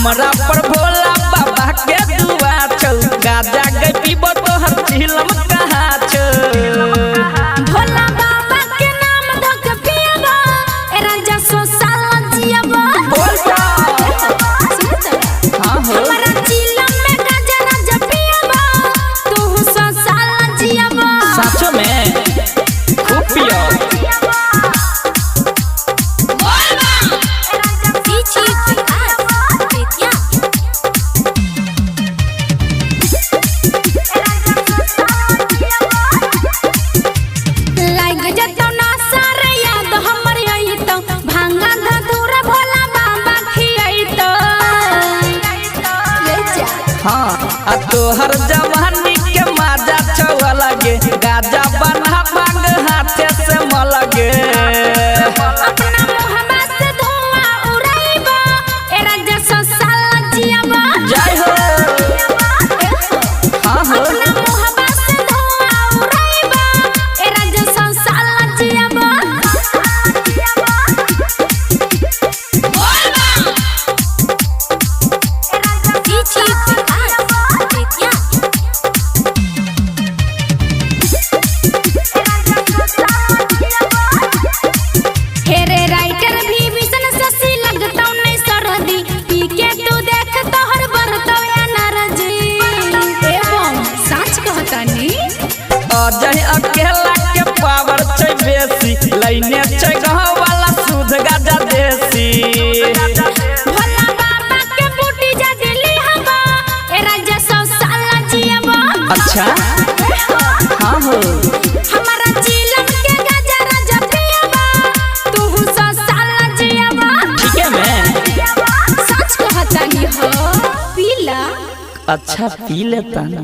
हमरा पर भोला बाबा के दुआ छौ गाजा गई पीबो तो हर चिलम कहा छौ भोला बाबा के नाम धक पियबा ए राजा सो साल जियबा बोल हां हो हमरा चिलम में गाजा राजा पियबा तू सो साल जियबा साचो में खूब पियो हाँ तोहर जवानी के मजा छौ लगे गाजा बना मांग हाथे से मलगे अपना मुहबा से धुआं उड़ाइबा ए राजा सो साल जियबा जय हो हाँ हो अपना मुहबा से धुआं उड़ाइबा ए राजा सो साल जियबा अजय अकेला के पावर छै बेसी लाइने छै गह वाला सुध गाजा देसी भोला बाबा के बूटी जा दिली हवा ए राजा सो साल जियबा अच्छा हां हो हमारा चिलम के गाजा राजा पियबा तू सो साल जियबा ठीक है मैं सच कहतानी हो पीला अच्छा पी लेता ना।